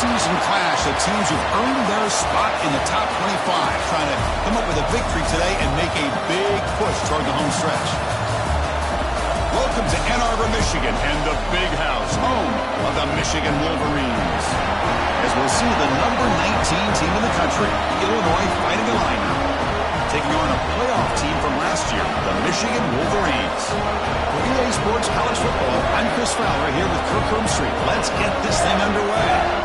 in-season clash of teams who've earned their spot in the top 25, trying to come up with a victory today and make a big push toward the home stretch. Welcome to Ann Arbor, Michigan, and the Big House, home of the Michigan Wolverines. As we'll see the number 19 team in the country, Illinois, fighting a line now, taking on a playoff team from last year, the Michigan Wolverines. For EA Sports College Football, I'm Chris Fowler here with Kirk Street. Let's get this thing underway.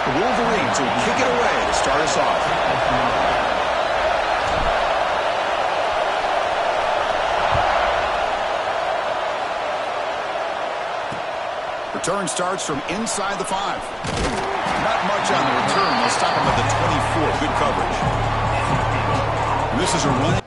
The Wolverines will kick it away to start us off. Return starts from inside the 5. Not much on the return. They'll stop him at the 24. Good coverage. And this is a run.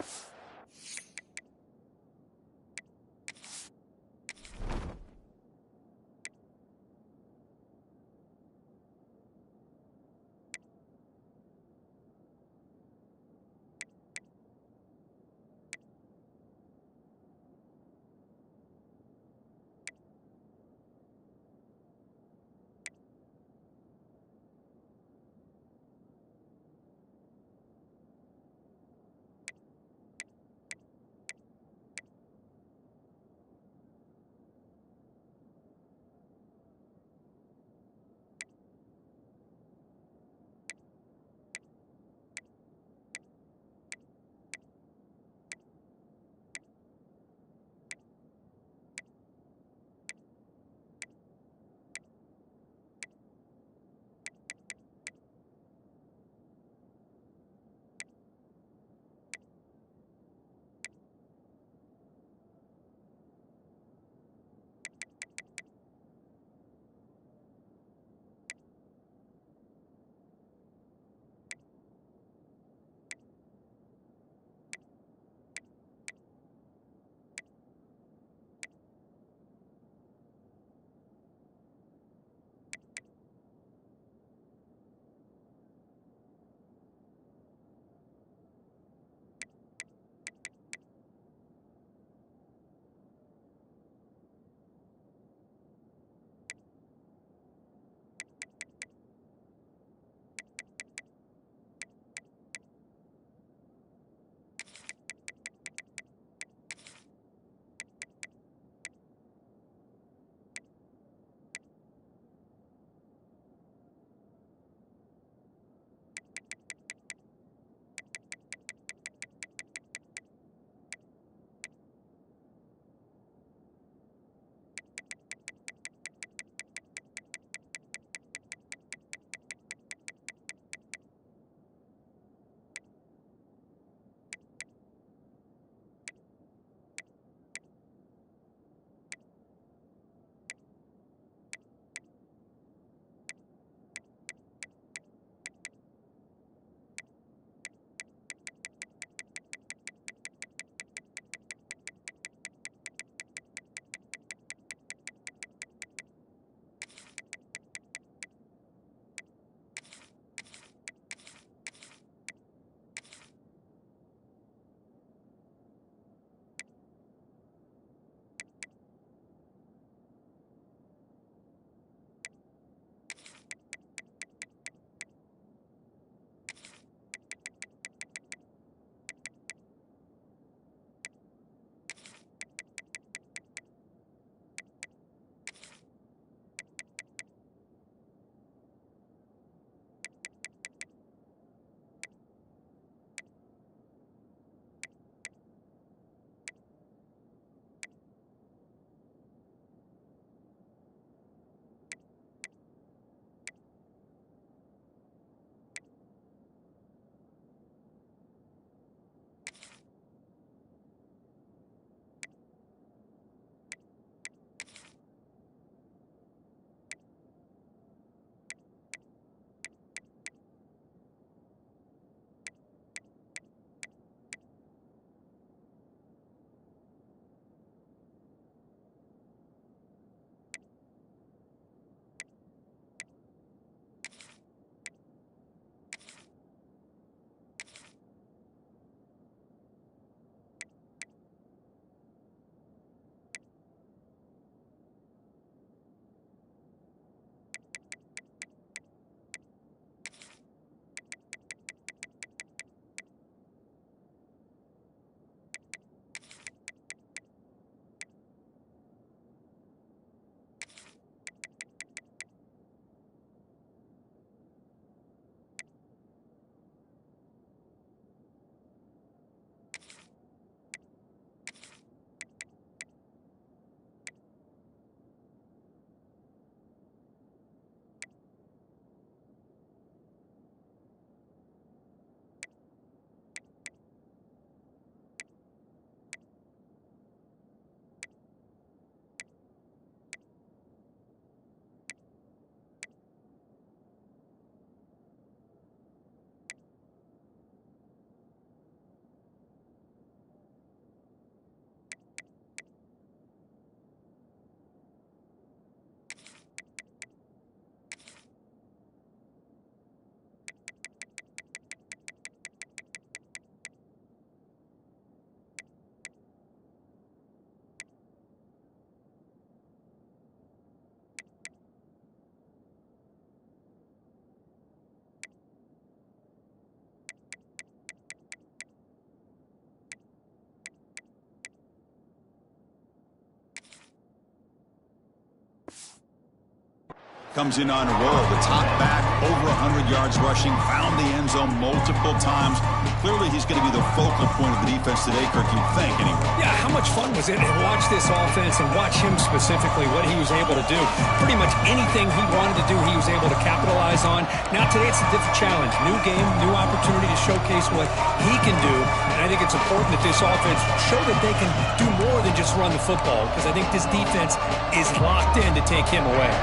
comes in on a roll. The top back, over 100 yards rushing, found the end zone multiple times. Clearly, he's going to be the focal point of the defense today, Kirk, you'd think, anyway. Yeah, how much fun was it to watch this offense and watch him specifically, what he was able to do. Pretty much anything he wanted to do, he was able to capitalize on. Now, today, it's a different challenge. New game, new opportunity to showcase what he can do. And I think it's important that this offense show that they can do more than just run the football, because I think this defense is locked in to take him away.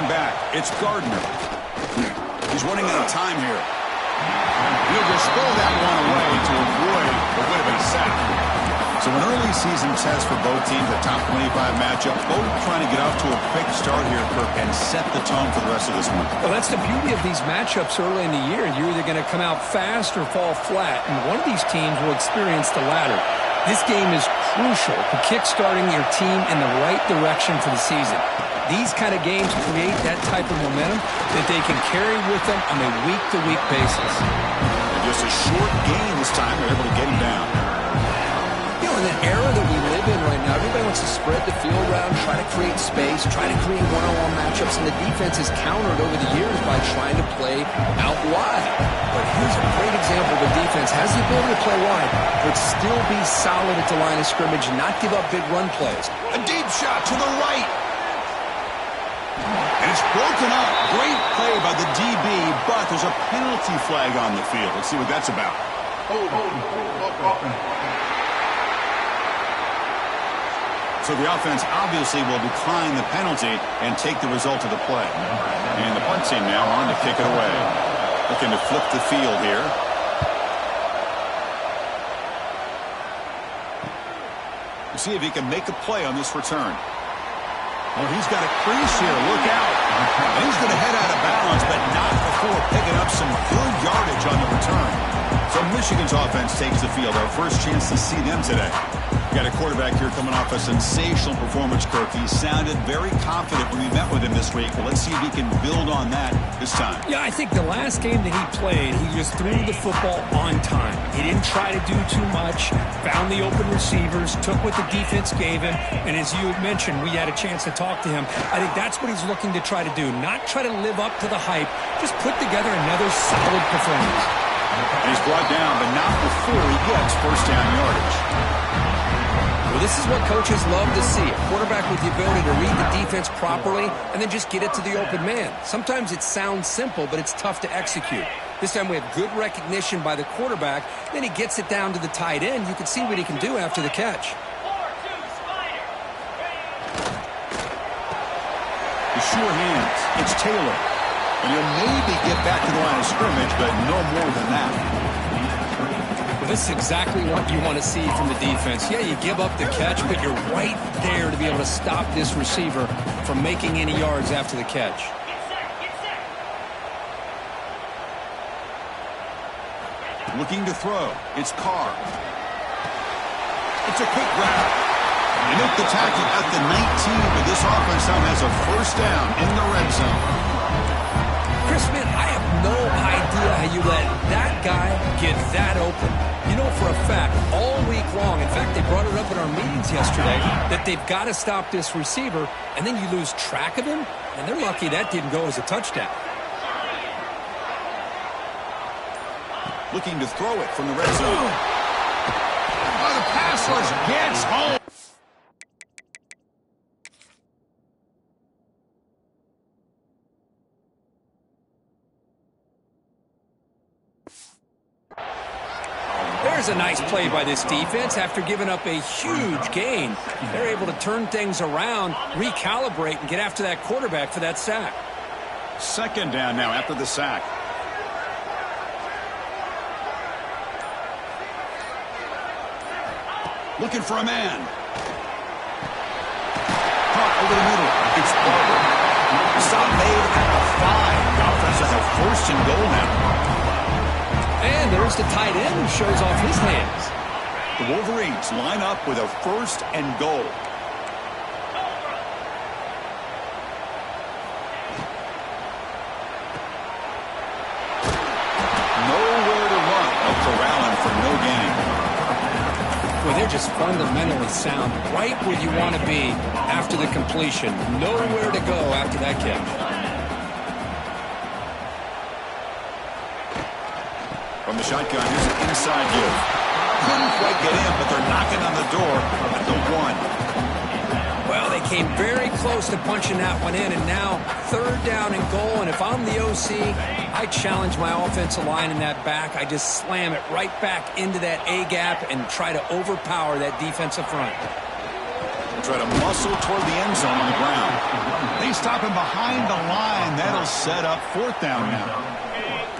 Back. It's Gardner. He's running out of time here. He'll just throw that one away to avoid what would have been a sack. So an early season test for both teams, a top 25 matchup, both trying to get off to a quick start here, Kirk, and set the tone for the rest of this one. Well, that's the beauty of these matchups early in the year. You're either going to come out fast or fall flat, and one of these teams will experience the latter. This game is crucial to kick-starting your team in the right direction for the season. These kind of games create that type of momentum that they can carry with them on a week-to-week basis. And just a short gain this time. They're able to get him down. You know, in the era that we live in right now, everybody wants to spread the field around, try to create space, try to create one-on-one matchups, and the defense has countered over the years by trying to play out wide. But here's a great example of a defense has the ability to play wide, but still be solid at the line of scrimmage and not give up big run plays. A deep shot to the right. And it's broken up. Great play by the DB, but there's a penalty flag on the field. Let's see what that's about. So the offense obviously will decline the penalty and take the result of the play. And the punt team now on to kick it away. Looking to flip the field here. We'll see if he can make a play on this return. Well, he's got a crease here. Look out. And he's going to head out of bounds, but not before picking up some good yardage on the return. So Michigan's offense takes the field. Our first chance to see them today. Got a quarterback here coming off a sensational performance, Kirk. He sounded very confident when we met with him this week. But let's see if he can build on that this time. Yeah, I think the last game that he played, he just threw the football on time. He didn't try to do too much, found the open receivers, took what the defense gave him, and as you mentioned, we had a chance to talk to him. I think that's what he's looking to try to do, not try to live up to the hype, just put together another solid performance. And he's brought down, but not before he gets first down yardage. Well, this is what coaches love to see, a quarterback with the ability to read the defense properly and then just get it to the open man. Sometimes it sounds simple, but it's tough to execute. This time we have good recognition by the quarterback. Then he gets it down to the tight end. You can see what he can do after the catch. The sure hands. It's Taylor. And he'll maybe get back to the line of scrimmage, but no more than that. This is exactly what you want to see from the defense. Yeah, you give up the catch, but you're right there to be able to stop this receiver from making any yards after the catch. Looking to throw. It's Carr. It's a quick grab. They make the tackle at the 19, but this offense now has a first down in the red zone. Chris, man, I have no idea how you let that guy get that open. You know for a fact, all week long, in fact, they brought it up in our meetings yesterday, that they've got to stop this receiver, and then you lose track of him, and they're lucky that didn't go as a touchdown. Looking to throw it from the red zone. Oh, the pass rush gets home. There's a nice play by this defense. After giving up a huge gain, they're able to turn things around, recalibrate, and get after that quarterback for that sack. Second down now after the sack. Looking for a man. Caught over the middle. It's Barber. Stop made at the 5. The offense has a first and goal now. And there's the tight end who shows off his hands. The Wolverines line up with a first and goal. Nowhere to run. A corralling for no gain. Well, they're just fundamentally sound, right where you want to be after the completion. Nowhere to go after that catch. From the shotgun, here's an inside give. Couldn't quite get in, but they're knocking on the door at the 1. Well, they came very close to punching that one in, and now 3rd down and goal. And if I'm the OC, I challenge my offensive line in that back. I just slam it right back into that A-gap and try to overpower that defensive front. Try to muscle toward the end zone on the ground. They stop him behind the line. That'll set up 4th down now.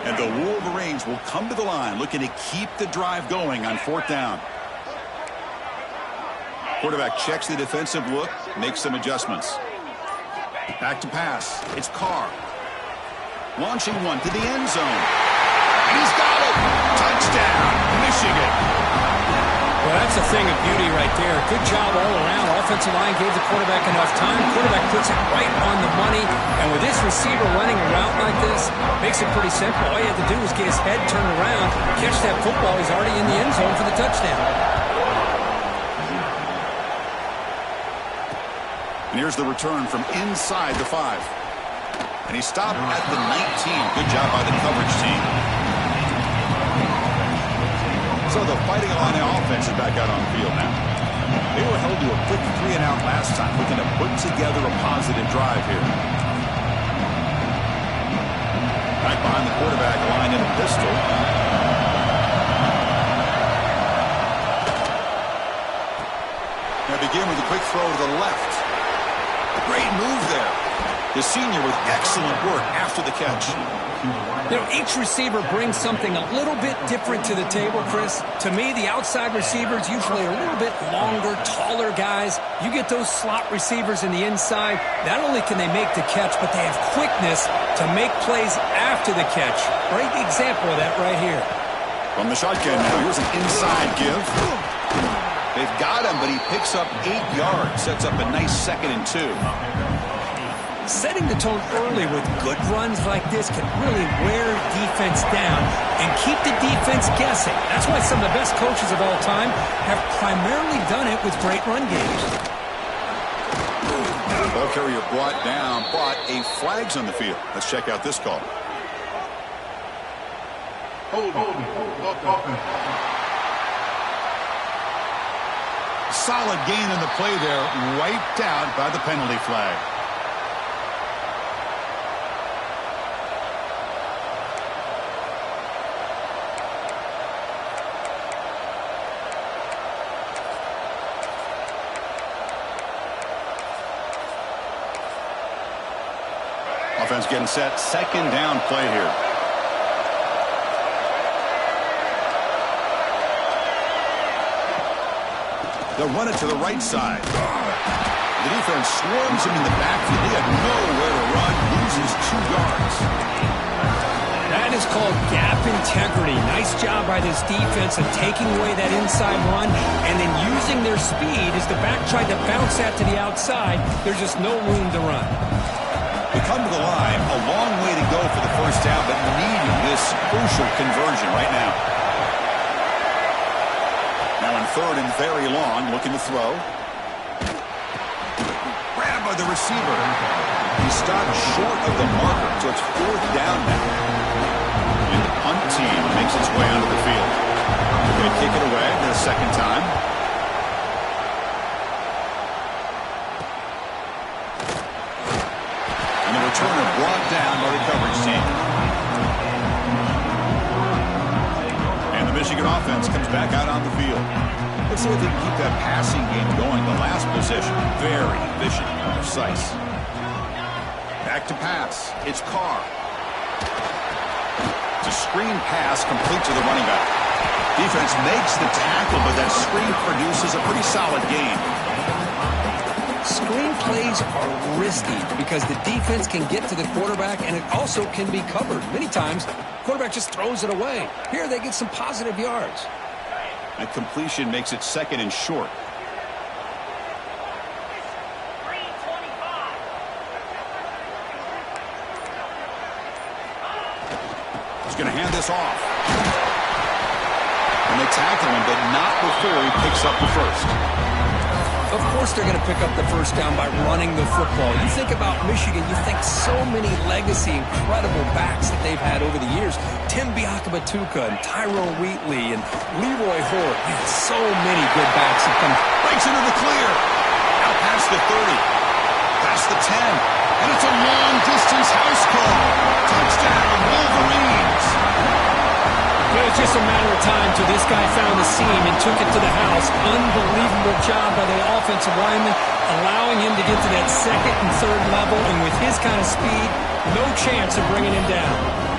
And the Wolverines will come to the line looking to keep the drive going on 4th down. Quarterback checks the defensive look, makes some adjustments. Back to pass. It's Carr. Launching one to the end zone. And he's got it. Touchdown, Michigan. Well, that's a thing of beauty right there. Good job all around. Offensive line gave the quarterback enough time. Quarterback puts it right on the money. And with this receiver running around like this, makes it pretty simple. All you have to do is get his head turned around, catch that football. He's already in the end zone for the touchdown. And here's the return from inside the 5. And he stopped at the 19. Good job by the coverage team. So the Fighting Illini offense is back out on the field now. They were held to a quick 3-and-out last time, looking to put together a positive drive here. Back behind the quarterback, line in a pistol. Now begin with a quick throw to the left. A great move there. The senior with excellent work after the catch. You know, each receiver brings something a little bit different to the table, Chris. To me, the outside receivers usually are a little bit longer, taller guys. You get those slot receivers in the inside, not only can they make the catch, but they have quickness to make plays after the catch. Great example of that right here. From the shotgun now, here's an inside give. They've got him, but he picks up 8 yards, sets up a nice 2nd and 2. Setting the tone early with good runs like this can really wear defense down and keep the defense guessing. That's why some of the best coaches of all time have primarily done it with great run games. Ball carrier brought down, but a flag's on the field. Let's check out this call. Solid gain in the play there, wiped out by the penalty flag. Offense getting set, 2nd down play here. They'll run it to the right side. The defense swarms him in the backfield. He had nowhere to run, loses 2 yards. That is called gap integrity. Nice job by this defense of taking away that inside run and then using their speed as the back tried to bounce that to the outside. There's just no room to run. We come to the line, a long way to go for the 1st down, but needing this crucial conversion right now. Now on 3rd and very long, looking to throw. Grabbed by the receiver. He stopped short of the marker, so it's 4th down now. And the punt team makes its way onto the field. They're going to kick it away for the 2nd time. Returner brought down by the coverage team. And the Michigan offense comes back out on the field. Let's see if they can keep that passing game going. The last possession, very efficient and precise. Back to pass. It's Carr. It's a screen pass complete to the running back. Defense makes the tackle, but that screen produces a pretty solid gain. Screen plays are risky because the defense can get to the quarterback and it also can be covered. Many times, the quarterback just throws it away. Here they get some positive yards. That completion makes it 2nd and short. He's going to hand this off. And they tackle him, but not before he picks up the first. Of course they're going to pick up the first down by running the football. You think about Michigan, you think so many legacy, incredible backs that they've had over the years. Tim Biakabatuka and Tyrone Wheatley and Leroy Horde. Man, so many good backs have come. Breaks into the clear. Out past the 30. Past the 10. And it's a long-distance house call. Touchdown, Wolverines. It was just a matter of time till this guy found the seam and took it to the house. Unbelievable job by the offensive lineman, allowing him to get to that second and third level. And with his kind of speed, no chance of bringing him down.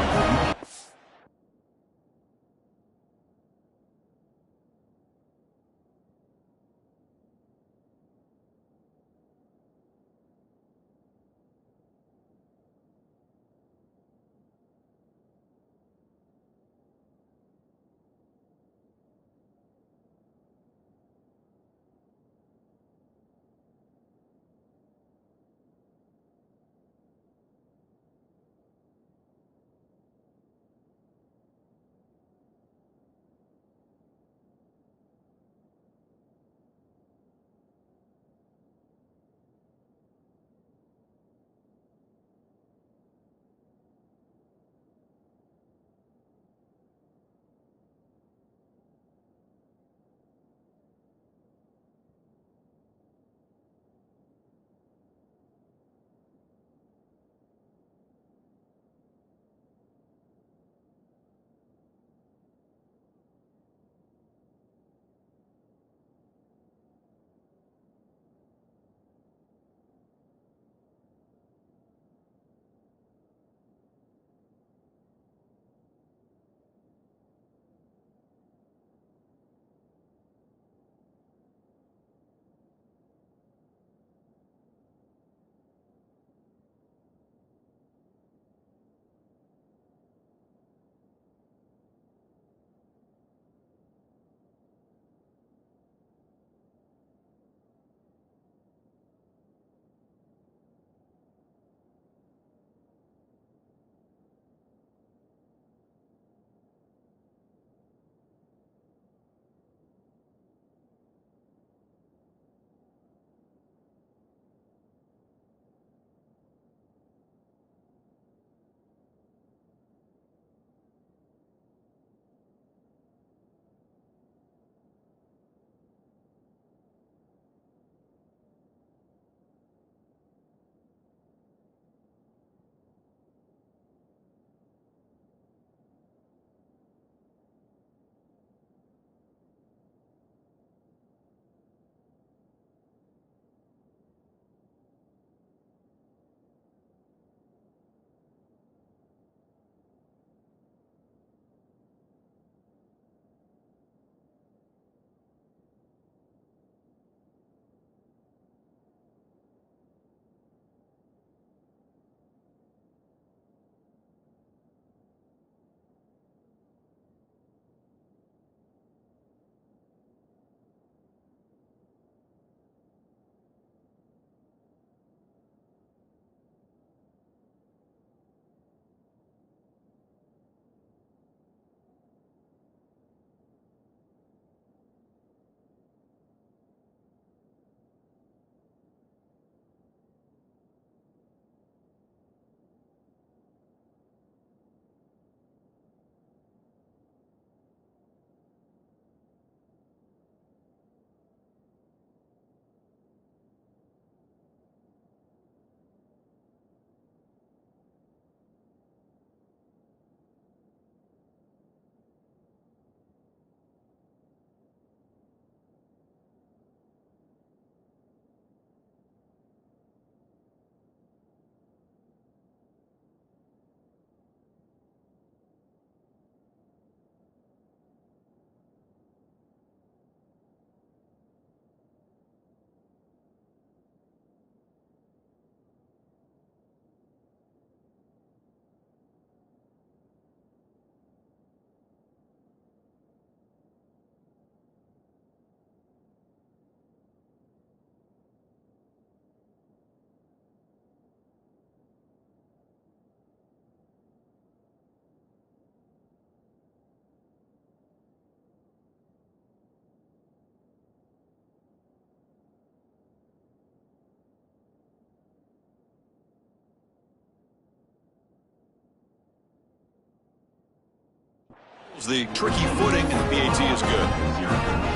The tricky footing, and the PAT is good.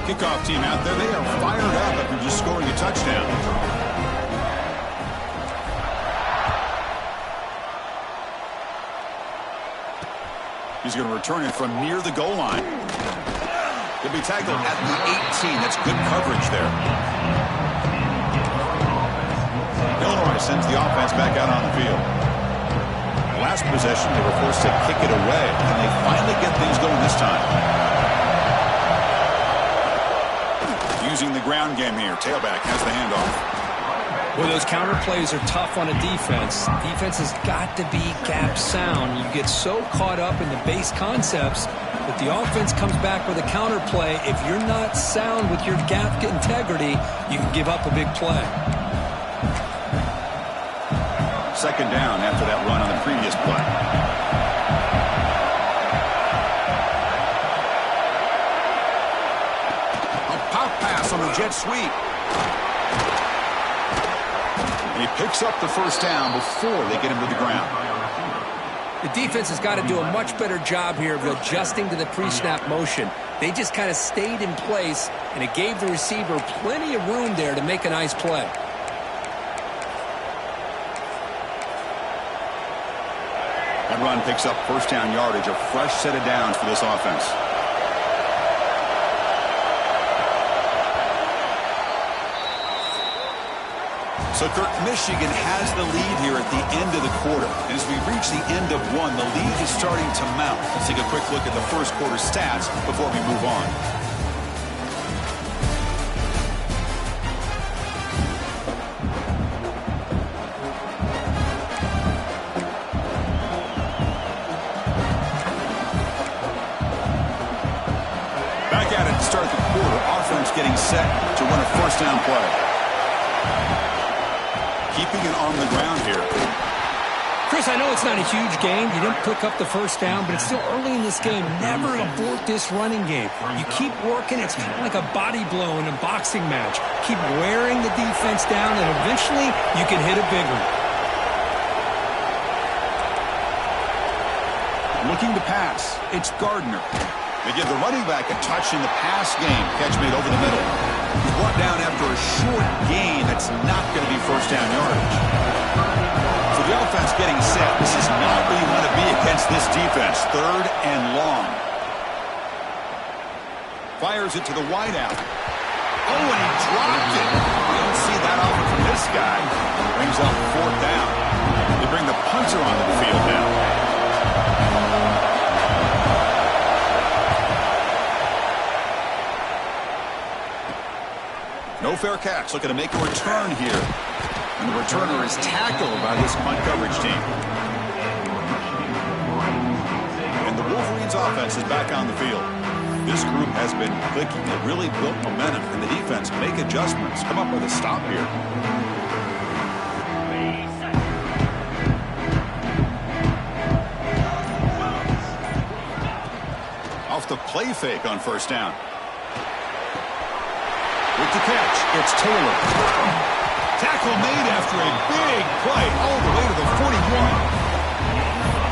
Kickoff team out there, they are fired up after just scoring a touchdown. He's going to return it from near the goal line. He'll be tackled at the 18. That's good coverage there. Illinois sends the offense back out on the field. Last possession, they were forced to kick it away, and they finally get things going this time. Using the ground game here. Tailback has the handoff. Well, those counter plays are tough on a defense. Defense has got to be gap sound. You get so caught up in the base concepts that the offense comes back with a counter play. If you're not sound with your gap integrity, you can give up a big play. Second down after that run on the previous play. A pop pass on the jet sweep. He picks up the first down before they get him to the ground. The defense has got to do a much better job here of adjusting to the pre-snap motion. They just kind of stayed in place, and it gave the receiver plenty of room there to make a nice play. That run picks up first down yardage, a fresh set of downs for this offense. So, Kirk, Michigan has the lead here at the end of the quarter. And as we reach the end of one, the lead is starting to mount. Let's take a quick look at the first quarter stats before we move on. Start the quarter, offense getting set to run a first down play. Keeping it on the ground here. Chris, I know it's not a huge game. You didn't pick up the first down, but it's still early in this game. Never abort this running game. You keep working. It's kind of like a body blow in a boxing match. Keep wearing the defense down, and eventually you can hit a big one. Looking to pass. It's Gardner. They give the running back a touch in the pass game. Catch made over the middle. He's brought down after a short gain. That's not going to be first down yardage. So the offense getting set. This is not where you want to be against this defense. Third and long. Fires it to the wideout. Oh, and he dropped it. We don't see that often from this guy. Brings up fourth down. They bring the punter onto the field now. No fair catch. Looking to make a return here. And the returner is tackled by this punt coverage team. And the Wolverines offense is back on the field. This group has been clicking. They really built momentum. And the defense make adjustments. Come up with a stop here. Off the play fake on first down. With the catch, it's Taylor. Tackle made after a big play all the way to the 41.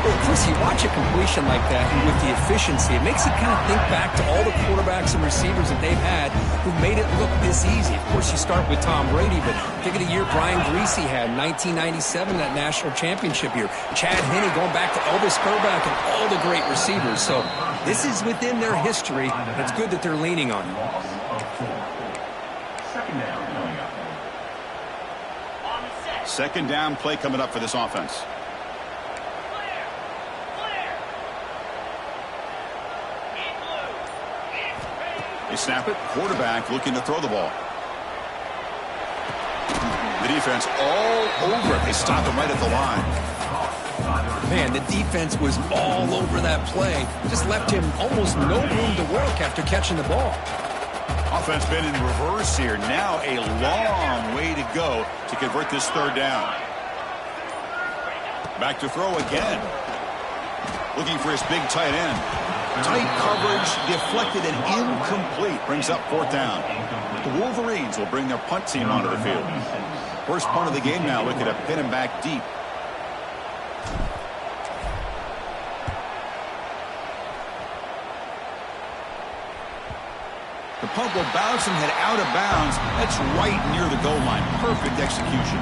Well, Chris, you watch a completion like that, and with the efficiency, it makes you kind of think back to all the quarterbacks and receivers that they've had who made it look this easy. Of course, you start with Tom Brady, but think of the year Brian Griese had in 1997, that national championship year. Chad Henne going back to Elvis Grbac and all the great receivers. So this is within their history, and it's good that they're leaning on it. Second down play coming up for this offense. They snap it. Quarterback looking to throw the ball. The defense all over it. They stop him right at the line. Man, the defense was all over that play. Just left him almost no room to work after catching the ball. Offense been in reverse here. Now a long way to go to convert this third down. Back to throw again. Looking for his big tight end. Tight coverage, deflected and incomplete. Brings up fourth down. The Wolverines will bring their punt team onto the field. First punt of the game now, looking to pin him back deep. punt will bounce and head out of bounds. That's right near the goal line. Perfect execution.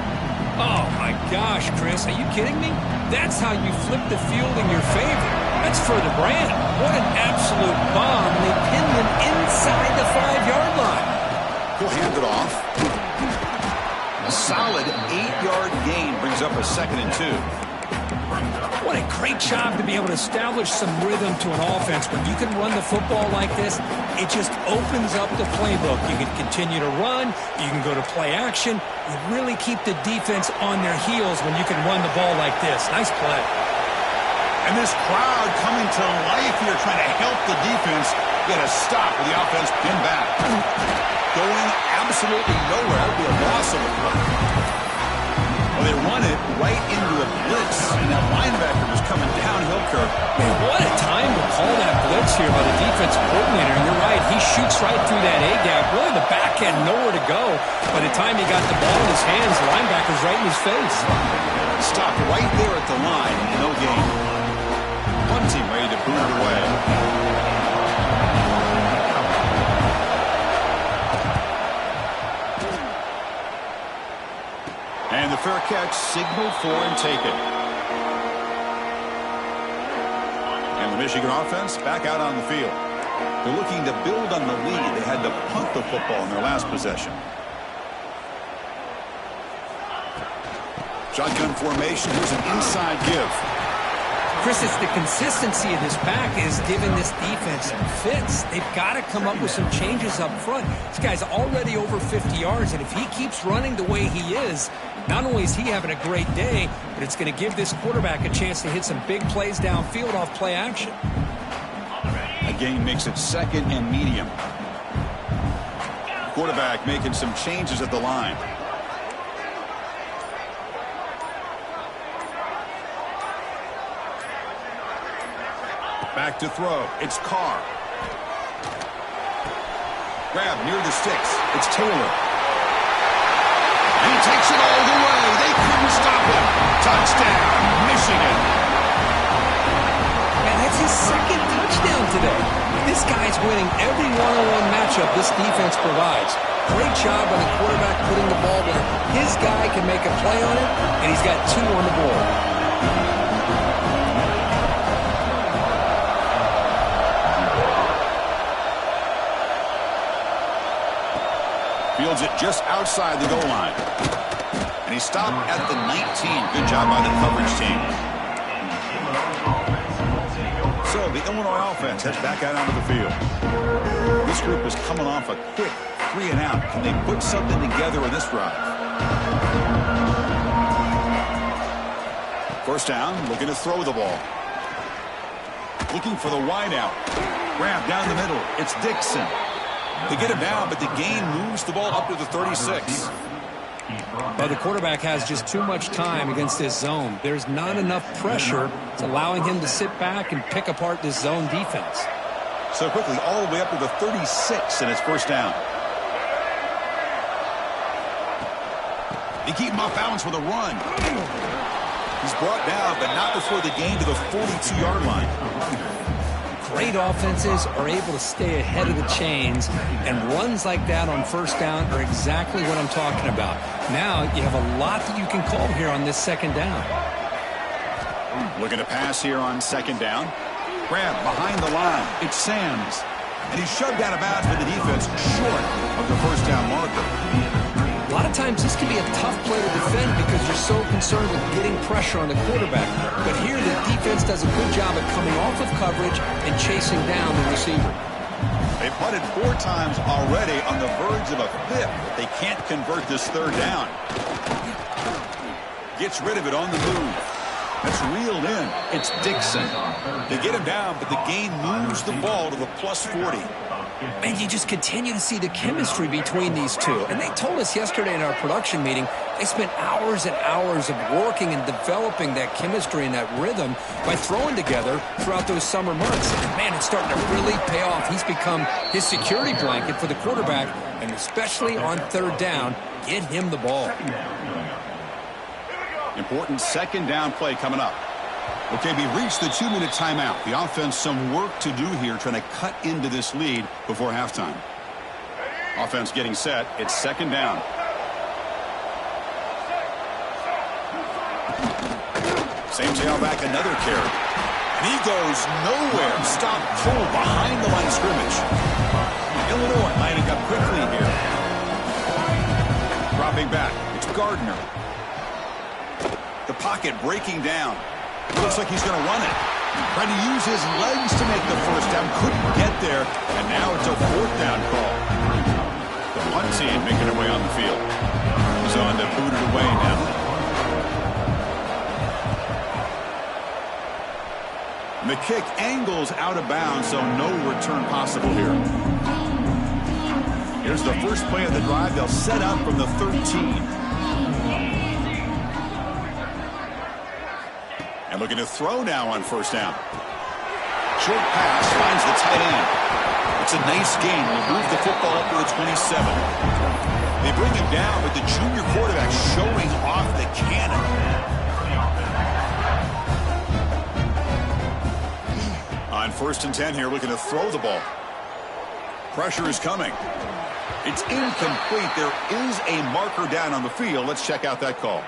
Oh, my gosh, Chris. Are you kidding me? That's how you flip the field in your favor. That's for the brand. What an absolute bomb. And they pinned him inside the 5-yard line. He'll hand it off. A solid 8-yard gain brings up a 2nd and 2. What a great job to be able to establish some rhythm to an offense. When you can run the football like this, it just opens up the playbook. You can continue to run. You can go to play action. You really keep the defense on their heels when you can run the ball like this. Nice play. And this crowd coming to life here, trying to help the defense get a stop with the offense pinned back. Going absolutely nowhere. That would be a loss of a play. Well, they run it right into a blitz, and that linebacker was coming downhill, Kirk. Man, what a time to call that blitz here by the defensive coordinator. And you're right, he shoots right through that A-gap. Really, the back end, nowhere to go. By the time he got the ball in his hands, the linebacker's right in his face. Stopped right there at the line, no gain. One team ready to boot it away. And the fair catch signaled for and taken. And the Michigan offense back out on the field. They're looking to build on the lead. They had to punt the football in their last possession. Shotgun formation. Here's an inside give. Chris, it's the consistency of this pack is giving this defense some fits. They've got to come up with some changes up front. This guy's already over 50 yards, and if he keeps running the way he is, not only is he having a great day, but it's going to give this quarterback a chance to hit some big plays downfield off play action. A gain makes it 2nd and medium. Quarterback making some changes at the line. Back to throw. It's Carr. Grab near the sticks. It's Taylor. He takes it all the way. They couldn't stop him. Touchdown, Michigan. And that's his 2nd touchdown today. This guy's winning every one-on-one matchup this defense provides. Great job by the quarterback putting the ball where his guy can make a play on it, and he's got 2 on the board. Fields it just outside the goal line. And he stopped at the 19. Good job by the coverage team. So the Illinois offense heads back out onto the field. This group is coming off a quick 3-and-out. Can they put something together in this drive? First down, looking to throw the ball. Looking for the wide out. Grab down the middle. It's Dixon. They get him down, but the gain moves the ball up to the 36. But the quarterback has just too much time against this zone. There's not enough pressure. It's allowing him to sit back and pick apart this zone defense. So quickly, all the way up to the 36, and it's first down. They keep him off balance with a run. He's brought down, but not before the gain to the 42-yard line. Great offenses are able to stay ahead of the chains, and runs like that on first down are exactly what I'm talking about. Now you have a lot that you can call here on this 2nd down. Looking to pass here on 2nd down. Grab behind the line. It's Sams. And he's shoved out of bounds by the defense short of the first down marker. A lot of times this can be a tough play to defend because you're so concerned with getting pressure on the quarterback. But here the defense does a good job at coming off of coverage and chasing down the receiver. They punted 4 times already on the verge of a 5th. They can't convert this 3rd down. Gets rid of it on the move. That's reeled in. It's Dixon. They get him down, but the gain moves the ball to the plus 40. And you just continue to see the chemistry between these two. And they told us yesterday in our production meeting, they spent hours and hours of working and developing that chemistry and that rhythm by throwing together throughout those summer months. And man, it's starting to really pay off. He's become his security blanket for the quarterback, and especially on 3rd down, get him the ball. Important 2nd down play coming up. Okay, we reached the 2-minute timeout. The offense some work to do here trying to cut into this lead before halftime. Offense getting set. It's second down. Same tailback, another carry. And he goes nowhere. Stop cold behind the line of scrimmage. Illinois lining up quickly here. Dropping back. It's Gardner. The pocket breaking down. Looks like he's going to run it. Trying to use his legs to make the first down. Couldn't get there. And now it's a fourth down call. The punt team making their way on the field. He's on to boot it away now. And the kick angles out of bounds, so no return possible here. Here's the first play of the drive. They'll set up from the 13. And looking to throw now on first down. Short pass finds the tight end. It's a nice gain. We'll move the football up to the 27. They bring him down, but the junior quarterback showing off the cannon. On 1st and 10 here, looking to throw the ball. Pressure is coming. It's incomplete. There is a marker down on the field. Let's check out that call.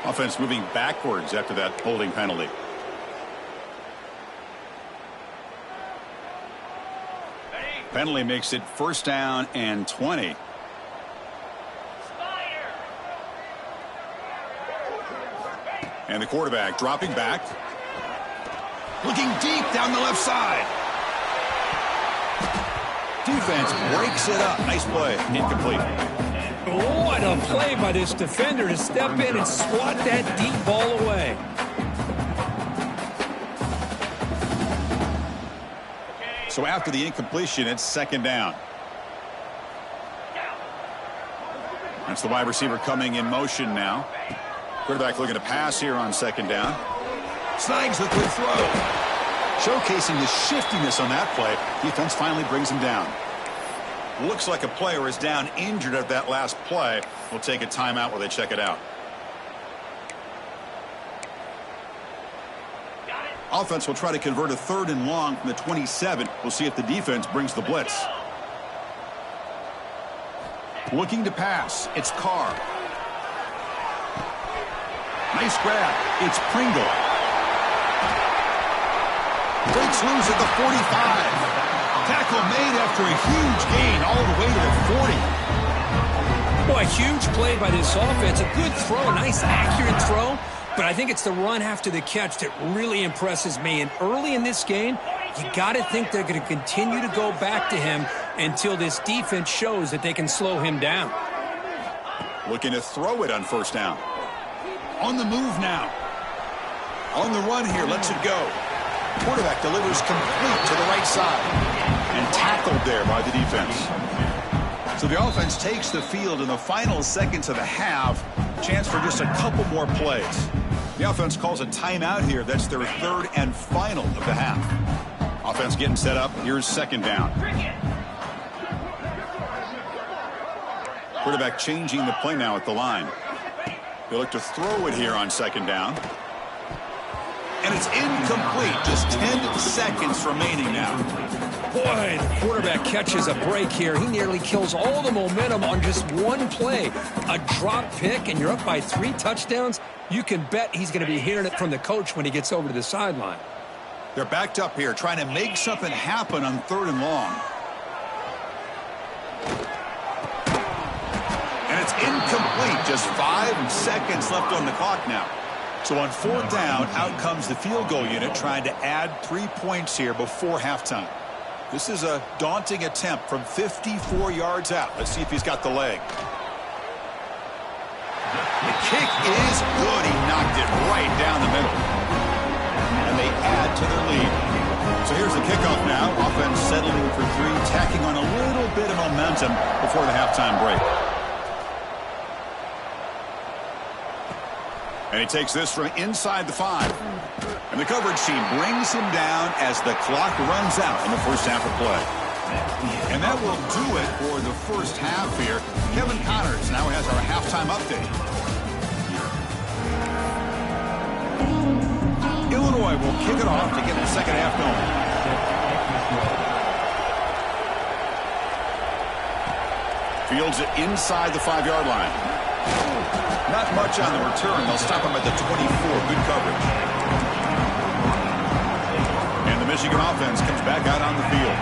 Offense moving backwards after that holding penalty. Penalty makes it 1st down and 20. And the quarterback dropping back. Looking deep down the left side. Defense breaks it up. Nice play. Incomplete. What a play by this defender to step in and swat that deep ball away. So after the incompletion, it's second down. That's the wide receiver coming in motion now. Quarterback looking to pass here on second down. Snags the quick throw. Showcasing the shiftiness on that play. Defense finally brings him down. Looks like a player is down injured at that last play. We'll take a timeout while they check it out. Offense will try to convert a 3rd and long from the 27. We'll see if the defense brings the blitz. Looking to pass. It's Carr. Nice grab. It's Pringle. Breaks loose at the 45. Tackle made after a huge gain all the way to the 40. Boy, huge play by this offense. A good throw, a nice accurate throw. But I think it's the run after the catch that really impresses me. And early in this game, you got to think they're going to continue to go back to him until this defense shows that they can slow him down. Looking to throw it on first down. On the move now. On the run here, lets it go. Quarterback delivers complete to the right side. And tackled there by the defense. So the offense takes the field in the final seconds of the half. Chance for just a couple more plays. The offense calls a timeout here. That's their 3rd and final of the half. Offense getting set up. Here's second down. Quarterback changing the play now at the line. They look to throw it here on second down. And it's incomplete. Just 10 seconds remaining now. Boy, the quarterback catches a break here. He nearly kills all the momentum on just one play. A drop pick, and you're up by 3 touchdowns. You can bet he's going to be hearing it from the coach when he gets over to the sideline. They're backed up here, trying to make something happen on 3rd and long. And it's incomplete. Just 5 seconds left on the clock now. So on 4th down, out comes the field goal unit, trying to add 3 points here before halftime. This is a daunting attempt from 54 yards out. Let's see if he's got the leg. The kick is good. He knocked it right down the middle. And they add to their lead. So here's the kickoff now. Offense settling for 3, tacking on a little bit of momentum before the halftime break. And he takes this from inside the 5. And the coverage team brings him down as the clock runs out in the first half of play. And that will do it for the first half here. Kevin Connors now has our halftime update. Illinois Illinois will kick it off to get the second half going. Fields it inside the 5-yard line. Not much on the return. They'll stop him at the 24. Good coverage. And the Michigan offense comes back out on the field.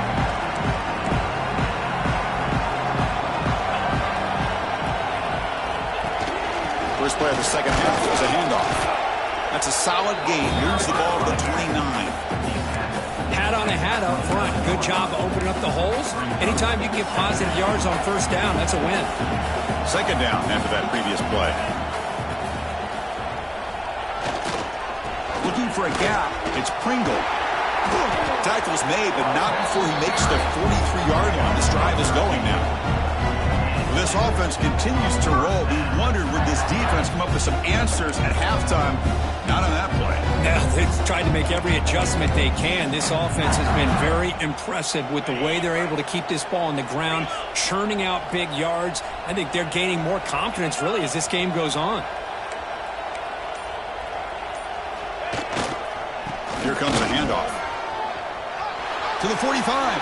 First play of the second half was a handoff. That's a solid gain. Moves the ball to the 29. Hat on a hat up front. Good job of opening up the holes. Anytime you get positive yards on first down, that's a win. Second down after that previous play. Looking for a gap. It's Pringle. Tackle's made, but not before he makes the 43-yard line. This drive is going now. This offense continues to roll. We wondered, would this defense come up with some answers at halftime? Not on that play. Now, they've tried to make every adjustment they can. This offense has been very impressive with the way they're able to keep this ball on the ground, churning out big yards. I think they're gaining more confidence, really, as this game goes on. Here comes a handoff. To the 45.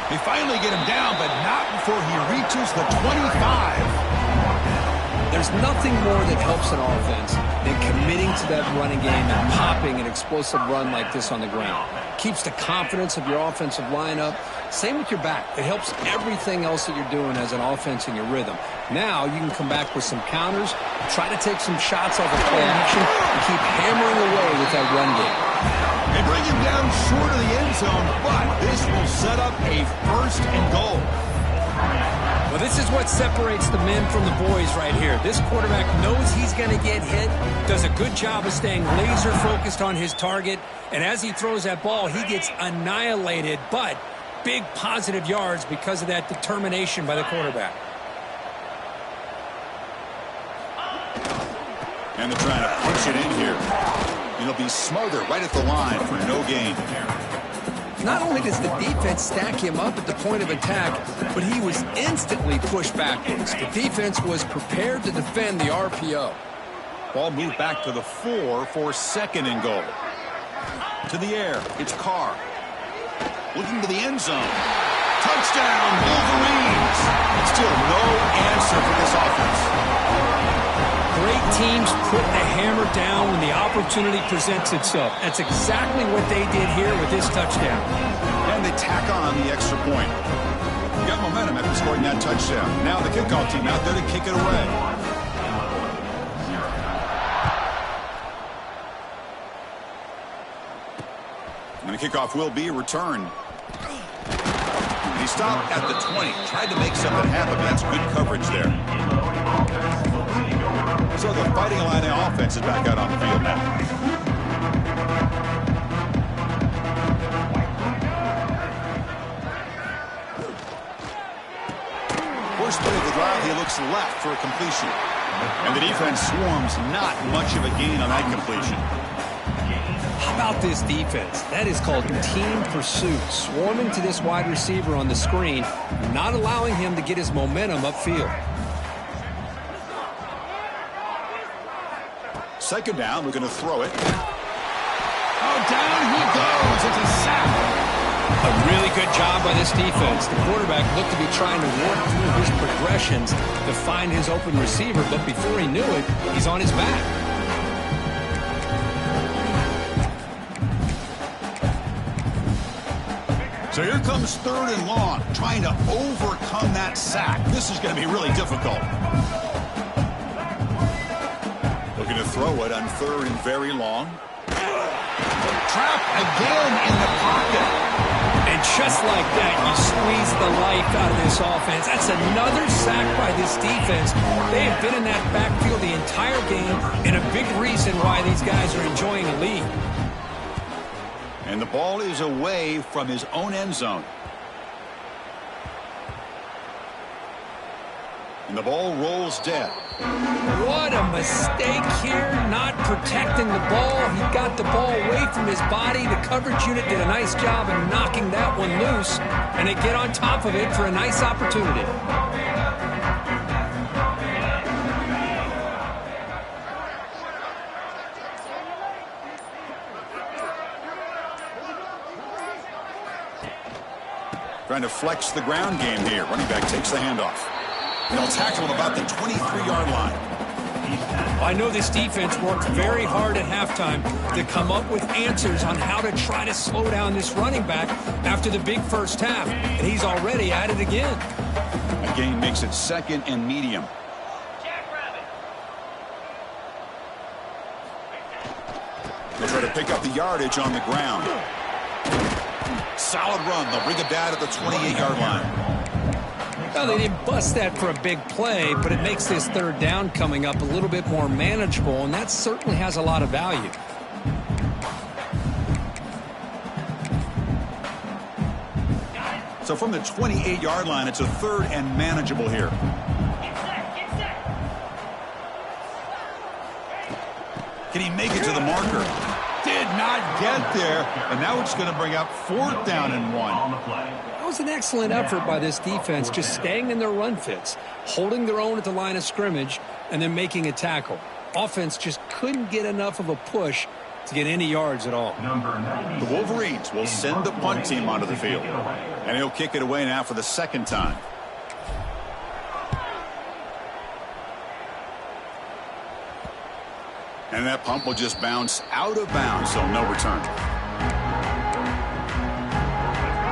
They finally get him down, but not before he reaches the 25. There's nothing more that helps an offense than committing to that running game and popping an explosive run like this on the ground. Keeps the confidence of your offensive lineup. Same with your back. It helps everything else that you're doing as an offense in your rhythm. Now you can come back with some counters, try to take some shots off of play action, and keep hammering away with that run game. They bring him down short of the end zone, but this will set up a first and goal. Well, this is what separates the men from the boys right here. This quarterback knows he's going to get hit, does a good job of staying laser focused on his target, and as he throws that ball, he gets annihilated, but big positive yards because of that determination by the quarterback. And they're trying to punch it in here. It'll be smothered right at the line for no gain. Not only does the defense stack him up at the point of attack, but he was instantly pushed backwards. The defense was prepared to defend the RPO. Ball moved back to the 4 for second and goal. To the air, it's Carr. Looking to the end zone. Touchdown, Wolverines! Still no answer for this offense. Great teams put the hammer down when the opportunity presents itself. That's exactly what they did here with this touchdown. And they tack on the extra point. Got momentum after scoring that touchdown. Now the kickoff team out there to kick it away. And the kickoff will be returned. He stopped at the 20. Tried to make something happen, but that's good coverage there. So the Fighting Illini offense is back out on the field now. First play of the drive, he looks left for a completion. And the defense swarms, not much of a gain on that completion. How about this defense? That is called team pursuit. Swarming to this wide receiver on the screen, not allowing him to get his momentum upfield. Second down, we're going to throw it. Oh, down he goes. It's a sack. A really good job by this defense. The quarterback looked to be trying to work through his progressions to find his open receiver, but before he knew it, he's on his back. So here comes third and long, trying to overcome that sack. This is going to be really difficult. Looking to throw it on third and very long. Trap again in the pocket. And just like that, you squeeze the life out of this offense. That's another sack by this defense. They have been in that backfield the entire game, and a big reason why these guys are enjoying a lead. And the ball is away from his own end zone. And the ball rolls dead. What a mistake here, not protecting the ball. He got the ball away from his body. The coverage unit did a nice job of knocking that one loose, and they get on top of it for a nice opportunity. Trying to flex the ground game here. Running back takes the handoff. And they'll tackle him about the 23-yard line. I know this defense worked very hard at halftime to come up with answers on how to try to slow down this running back after the big first half. And he's already at it again. A gain makes it 2nd and medium. They'll try to pick up the yardage on the ground. Solid run. They'll bring it down at the 28-yard line. Well, they didn't bust that for a big play, but it makes this 3rd down coming up a little bit more manageable, and that certainly has a lot of value. So from the 28-yard line, it's a 3rd and manageable here. Can he make it to the marker? Did not get there, and now it's going to bring up 4th down and 1. That was an excellent effort by this defense, just staying in their run fits, holding their own at the line of scrimmage, and then making a tackle. Offense just couldn't get enough of a push to get any yards at all. The Wolverines will send the punt team onto the field, and he'll kick it away now for the 2nd time. And that punt will just bounce out of bounds, so no return.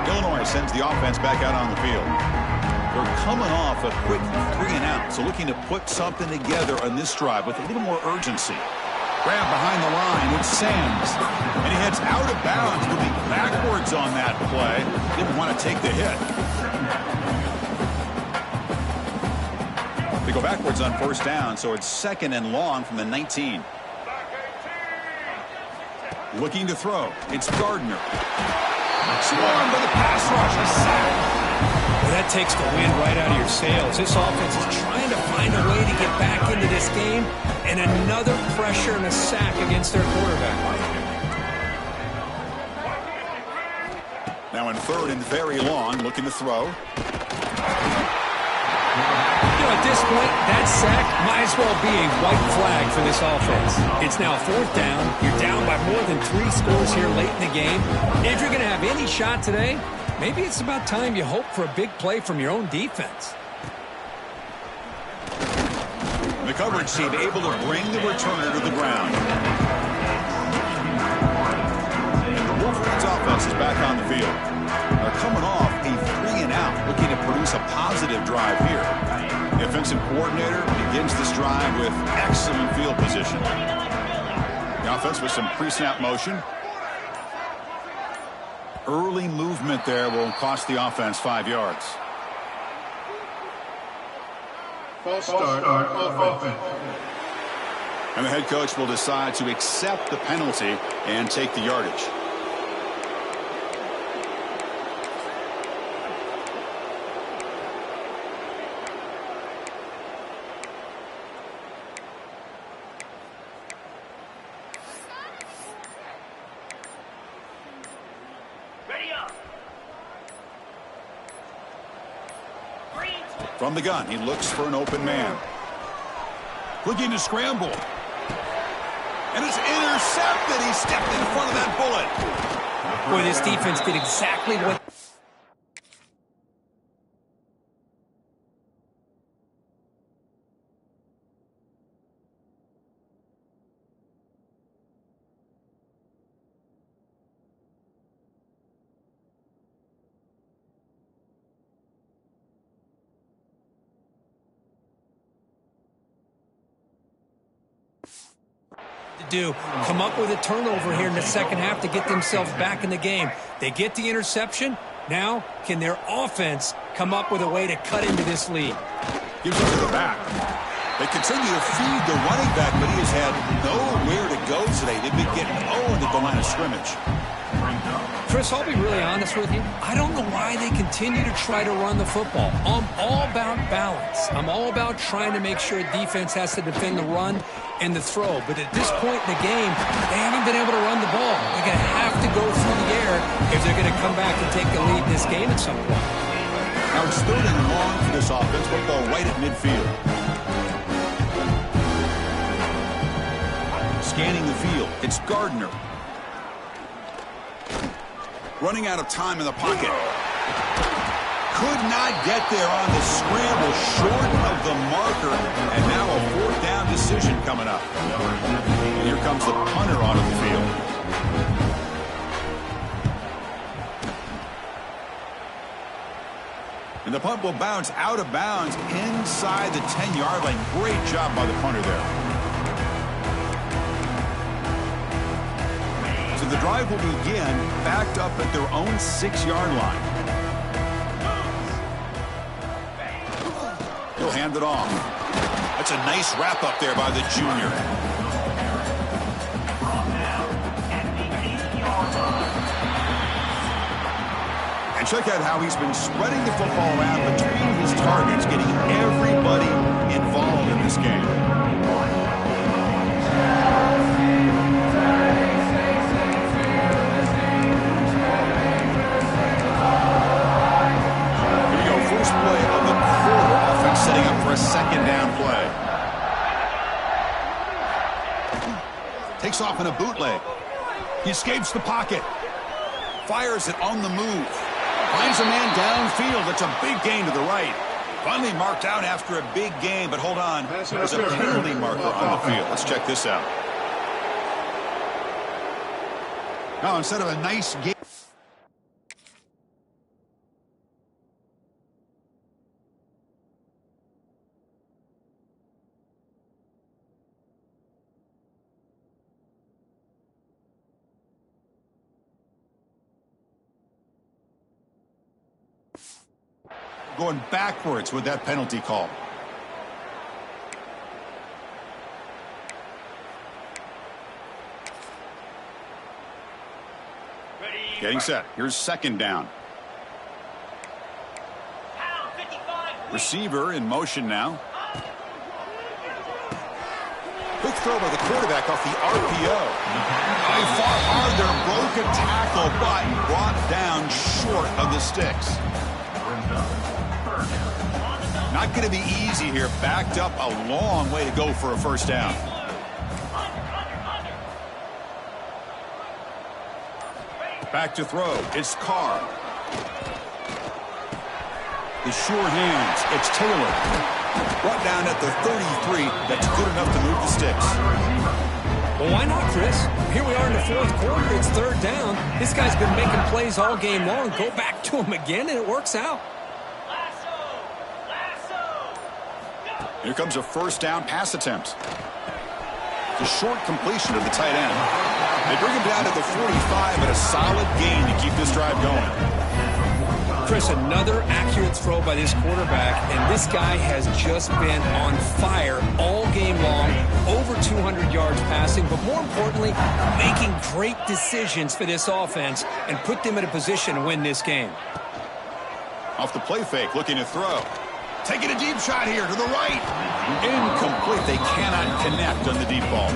Illinois sends the offense back out on the field. They're coming off a quick 3 and out, so looking to put something together on this drive with a little more urgency. Grab behind the line, it's Sams. And he heads out of bounds, moving backwards on that play. Didn't want to take the hit. They go backwards on 1st down, so it's 2nd and long from the 19. Looking to throw. It's Gardner. Swarmed by the pass rush. A sack. Well, that takes the wind right out of your sails. This offense is trying to find a way to get back into this game, and another pressure and a sack against their quarterback. Now in 3rd and very long, looking to throw. At this point, that sack might as well be a white flag for this offense. It's now 4th down. You're down by more than 3 scores here late in the game. If you're going to have any shot today, maybe it's about time you hope for a big play from your own defense. The coverage team able to bring the returner to the ground. The Wolverines offense is back on the field. They're coming off a 3 and out, looking to produce a positive drive here. The offensive coordinator begins this drive with excellent field position. The offense with some pre-snap motion. Early movement there will cost the offense 5 yards. False start on offense. And the head coach will decide to accept the penalty and take the yardage. From the gun, he looks for an open man. Looking to scramble. And it's intercepted. He stepped in front of that bullet. Boy, this defense did exactly what... do. Come up with a turnover here in the 2nd half to get themselves back in the game. They get the interception. Now, can their offense come up with a way to cut into this lead? Gives it to the back. They continue to feed the running back, but he has had nowhere to go today. They've been getting owned at the line of scrimmage. Chris, I'll be really honest with you. I don't know why they continue to try to run the football. I'm all about balance. I'm all about trying to make sure defense has to defend the run and the throw. But at this point in the game, they haven't been able to run the ball. They're going to have to go through the air if they're going to come back and take the lead in this game at some point. Now it's 3rd and long for this offense. Football right at midfield. Scanning the field. It's Gardner. Running out of time in the pocket. could not get there on the scramble, short of the marker, and now a fourth down decision coming up. And here comes the punter onto the field. And the punt will bounce out of bounds inside the 10-yard line. Great job by the punter there. So the drive will begin backed up at their own 6-yard line. He'll hand it off. That's a nice wrap up there by the junior. And check out how he's been spreading the football around between his targets, getting everybody involved in this game. Here we go, first play of the quarter. Offense setting up for a second down play. Takes off in a bootleg. He escapes the pocket. Fires it on the move. Finds a man downfield. That's a big gain to the right. Finally marked out after a big gain, but hold on. There's a penalty marker on the field. Let's check this out. Now, instead of a nice game. Going backwards with that penalty call. Getting set. Here's second down. Receiver in motion now. Quick throw by the quarterback off the RPO. By far harder, broken tackle, but brought down short of the sticks. Not going to be easy here. Backed up a long way to go for a first down. Back to throw. It's Carr. The sure hands. It's Taylor. Brought down at the 33. That's good enough to move the sticks. Well, why not, Chris? Here we are in the fourth quarter. It's third down. This guy's been making plays all game long. Go back to him again, and it works out. Here comes a first down pass attempt. The short completion of the tight end. They bring him down to the 45, but a solid gain to keep this drive going. Chris, another accurate throw by this quarterback, and this guy has just been on fire all game long. Over 200 yards passing, but more importantly, making great decisions for this offense and put them in a position to win this game. Off the play fake, looking to throw. Taking a deep shot here to the right. Incomplete. They cannot connect on the deep ball.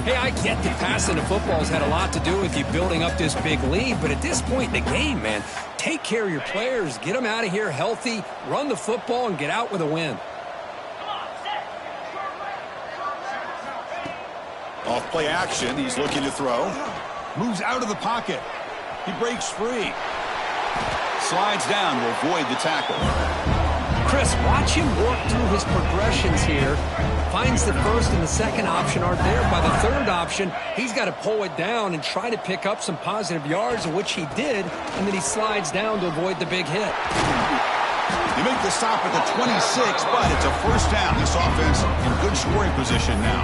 Hey, I get that passing the football's had a lot to do with you building up this big lead, but at this point in the game, man, take care of your players. Get them out of here healthy, run the football, and get out with a win. Off play action. He's looking to throw. Moves out of the pocket. He breaks free. Slides down to avoid the tackle. Chris, watch him work through his progressions here. Finds the first and the second option aren't there. By the third option, he's got to pull it down and try to pick up some positive yards, which he did, and then he slides down to avoid the big hit. They make the stop at the 26, but it's a first down. This offense in good scoring position now.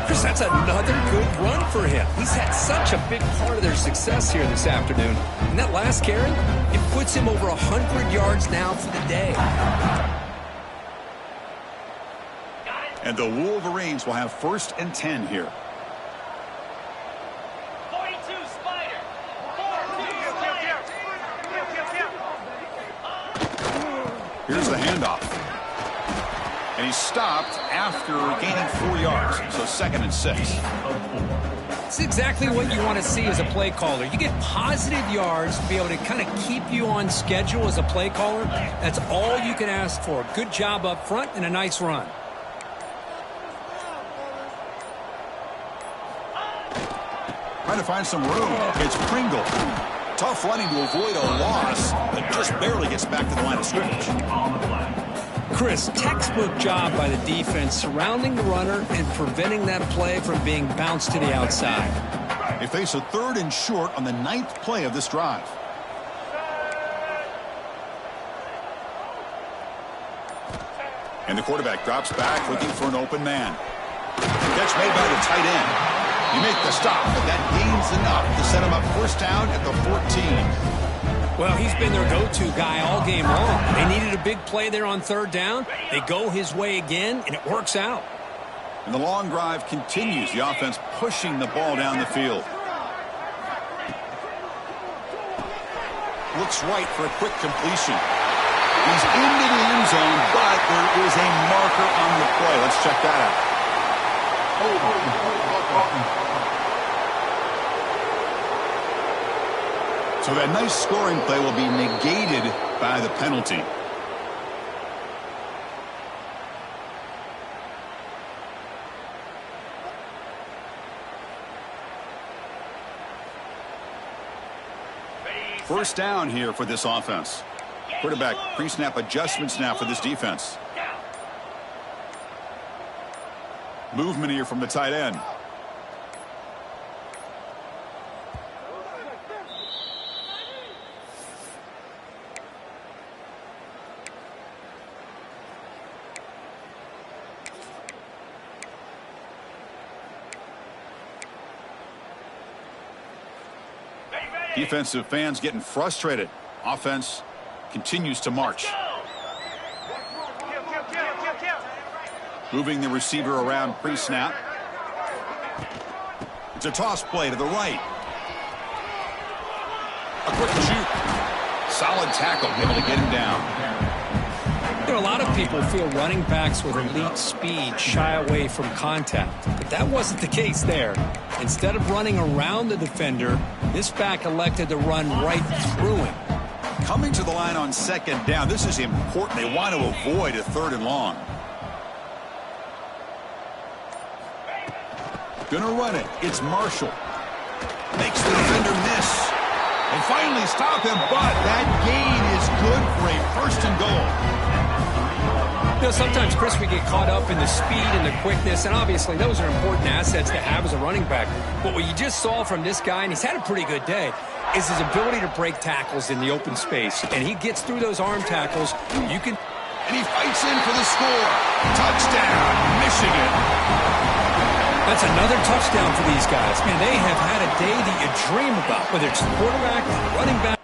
Chris, that's another good run for him. He's had such a big part of their success here this afternoon. And that last carry, it puts him over 100 yards now for the day. And the Wolverines will have first and 10 here. 42 Spider. 42 Spider. Here's the handoff. And he's stopped after gaining 4 yards. So second and 6. It's exactly what you want to see as a play caller. You get positive yards to be able to kind of keep you on schedule as a play caller. That's all you can ask for. Good job up front and a nice run. Trying to find some room. It's Pringle. Tough running to avoid a loss, but just barely gets back to the line of scrimmage. Chris, textbook job by the defense surrounding the runner and preventing that play from being bounced to the outside. They face a 3rd and short on the 9th play of this drive. And the quarterback drops back looking for an open man. Catch made by the tight end. You make the stop, but that gains enough to set him up first down at the 14. Well, he's been their go-to guy all game long. They needed a big play there on 3rd down. They go his way again, and it works out. And the long drive continues. The offense pushing the ball down the field. Looks right for a quick completion. He's into the end zone, but there is a marker on the play. Let's check that out. So that nice scoring play will be negated by the penalty. First down here for this offense. Quarterback pre-snap adjustments now for this defense. Movement here from the tight end. Defensive fans getting frustrated. Offense continues to march. Moving the receiver around pre-snap. It's a toss play to the right. A quick shoot. Solid tackle, able to get him down. You know, a lot of people feel running backs with elite speed shy away from contact, but that wasn't the case there. Instead of running around the defender, this back elected to run right through him. Coming to the line on 2nd down, this is important. They want to avoid a 3rd and long. Gonna run it. It's Marshall. Makes the defender miss. They finally stop him, but that gain is good for a 1st and goal. You know, sometimes, Chris, we get caught up in the speed and the quickness, and obviously those are important assets to have as a running back. But what you just saw from this guy, and he's had a pretty good day, is his ability to break tackles in the open space. And he gets through those arm tackles. You can... And he fights in for the score. Touchdown, Michigan. That's another touchdown for these guys. Man, they have had a day that you dream about, whether it's the quarterback, the running back.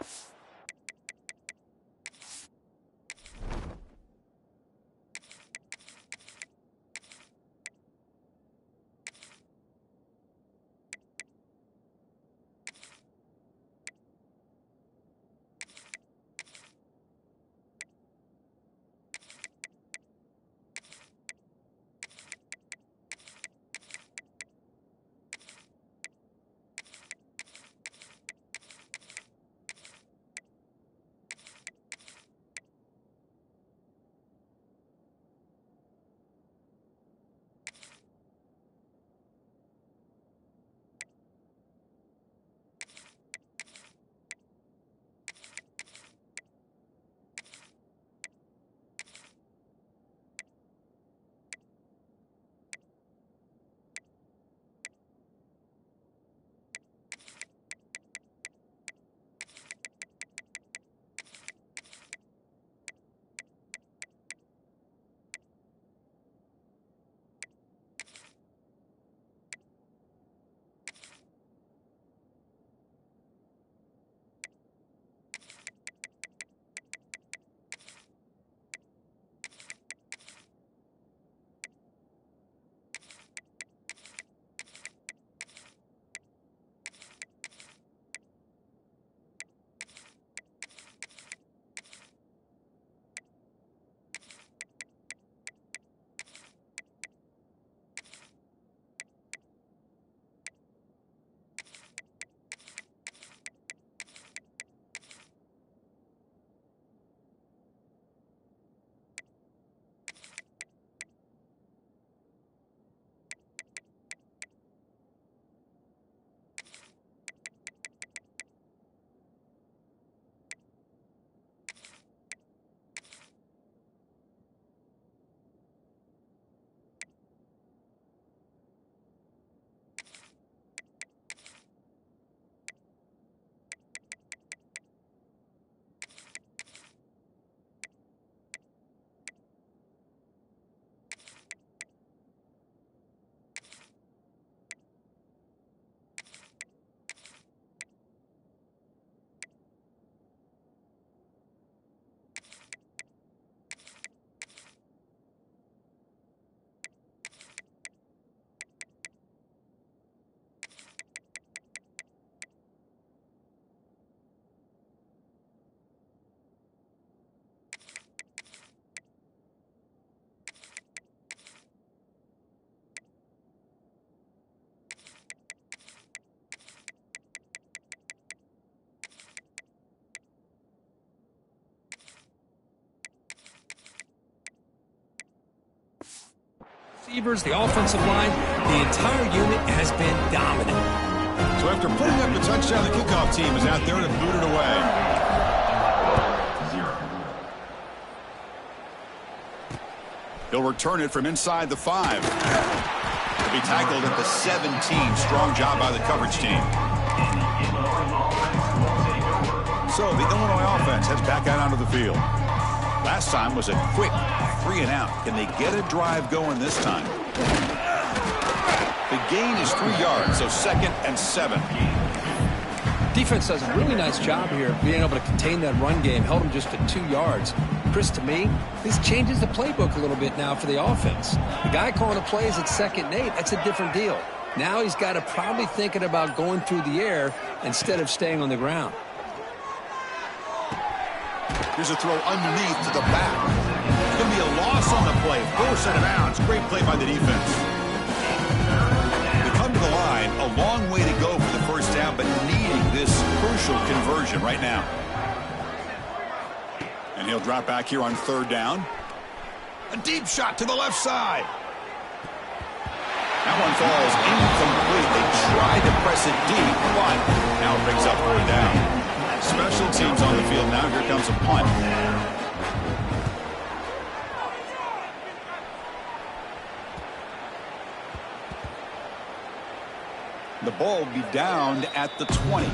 receivers, the offensive line, the entire unit has been dominant. So after putting up the touchdown, the kickoff team is out there to boot it away. He'll return it from inside the 5. He'll be tackled at the 17. Strong job by the coverage team. So the Illinois offense heads back out onto the field. Last time was a quick 3-and-out. Can they get a drive going this time? The gain is 3 yards, so 2nd and 7. Defense does a really nice job here being able to contain that run game. Held them just to 2 yards. Chris, to me, this changes the playbook a little bit now for the offense. The guy calling the plays at 2nd and 8, that's a different deal. Now he's got to probably thinking about going through the air instead of staying on the ground. Here's a throw underneath to the back. It's going to be a loss on the play. 4 out of bounds. Great play by the defense. They come to the line. A long way to go for the first down, but needing this crucial conversion right now. And he'll drop back here on 3rd down. A deep shot to the left side. That one falls incomplete. They tried to press it deep, but now it brings up 4th down. Special teams on the field now. Here comes a punt. The ball will be down at the 20.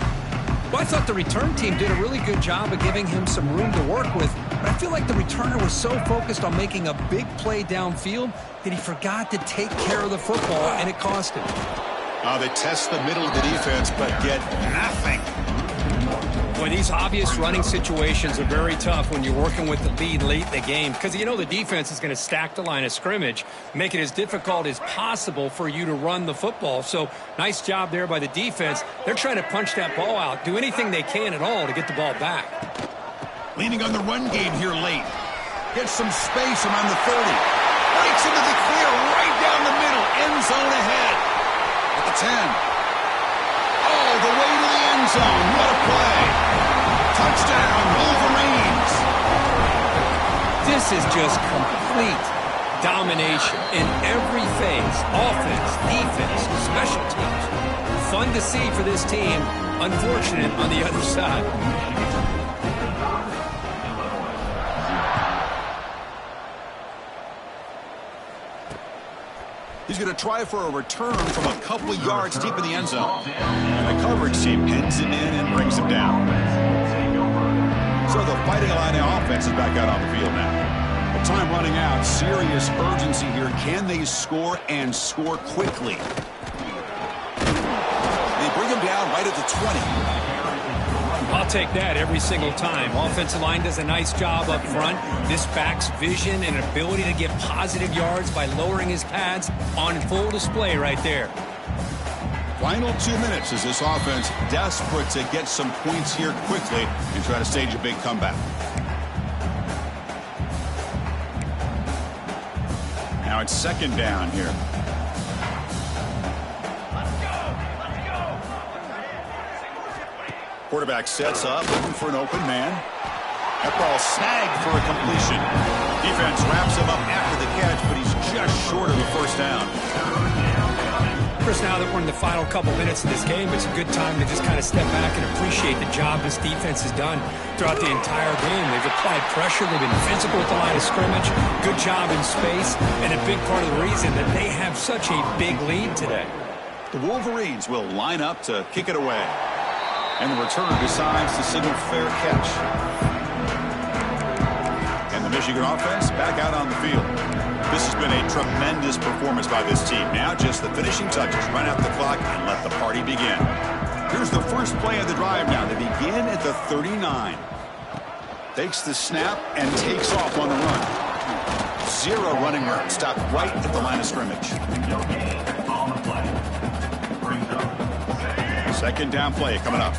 Well, I thought the return team did a really good job of giving him some room to work with, but I feel like the returner was so focused on making a big play downfield that he forgot to take care of the football, and it cost him. They test the middle of the defense, but get nothing. Boy, these obvious running situations are very tough when you're working with the lead late in the game because you know the defense is going to stack the line of scrimmage, make it as difficult as possible for you to run the football. So nice job there by the defense. They're trying to punch that ball out, do anything they can at all to get the ball back. Leaning on the run game here late. Gets some space around the 30. Breaks into the clear right down the middle. End zone ahead. At the 10. All the way to the end zone. What a play. Touchdown, Wolverines. This is just complete domination in every phase. Offense, defense, special teams. Fun to see for this team. Unfortunate on the other side. He's going to try for a return from a couple of yards deep in the end zone. And the coverage team pins him in and brings him down. So the Fighting Illini offense is back out on the field now. With time running out, serious urgency here. Can they score and score quickly? They bring him down right at the 20. I'll take that every single time. Offensive line does a nice job up front. This back's vision and ability to get positive yards by lowering his pads on full display right there. Final 2 minutes as this offense desperate to get some points here quickly and try to stage a big comeback. Now it's 2nd down here. Quarterback sets up, looking for an open man. That ball snagged for a completion. Defense wraps him up after the catch, but he's just short of the first down. Chris, now that we're in the final couple minutes of this game, it's a good time to just kind of step back and appreciate the job this defense has done throughout the entire game. They've applied pressure. They've been physical at the line of scrimmage. Good job in space, and a big part of the reason that they have such a big lead today. The Wolverines will line up to kick it away. And the returner decides to signal fair catch. And the Michigan offense back out on the field. This has been a tremendous performance by this team. Now just the finishing touches. Run out the clock and let the party begin. Here's the first play of the drive now. They begin at the 39. Takes the snap and takes off on the run. 0 running room. Stopped right at the line of scrimmage. 2nd down play coming up.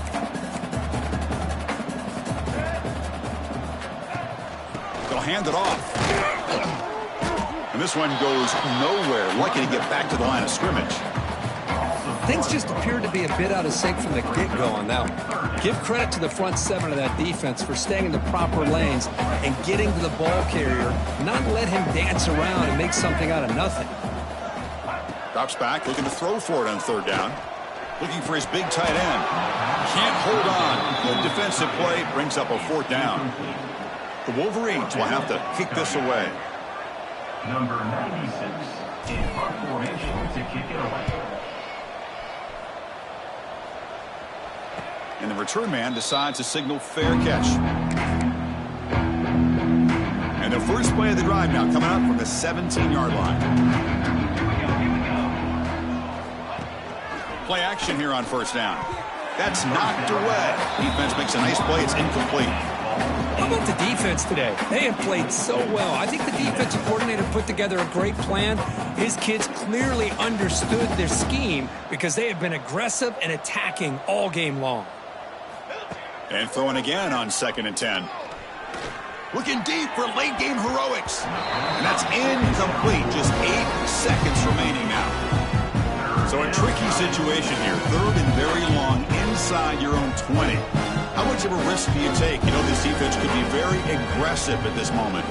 They'll hand it off. And this one goes nowhere. Lucky to get back to the line of scrimmage. Things just appeared to be a bit out of sync from the get-go on that one. Give credit to the front 7 of that defense for staying in the proper lanes and getting to the ball carrier, not let him dance around and make something out of nothing. Drops back, looking to throw for it on third down. Looking for his big tight end. Can't hold on. Good defensive play. Brings up a fourth down. The Wolverines will have to kick this away. Number 96 in front formation to kick it away. And the return man decides to signal fair catch. And the first play of the drive now coming up from the 17-yard line. Play action here on first down. That's knocked away. Defense makes a nice play. It's incomplete. How about the defense today? They have played so well. I think the defensive coordinator put together a great plan. His kids clearly understood their scheme because they have been aggressive and attacking all game long. And throwing again on 2nd and 10. Looking deep for late game heroics. And that's incomplete. Just 8 seconds remaining now. So a tricky situation here. 3rd and very long inside your own 20. How much of a risk do you take? You know, this defense could be very aggressive at this moment.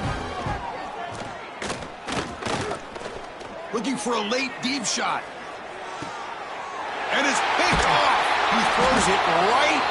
Looking for a late deep shot. And it's picked off. He throws it right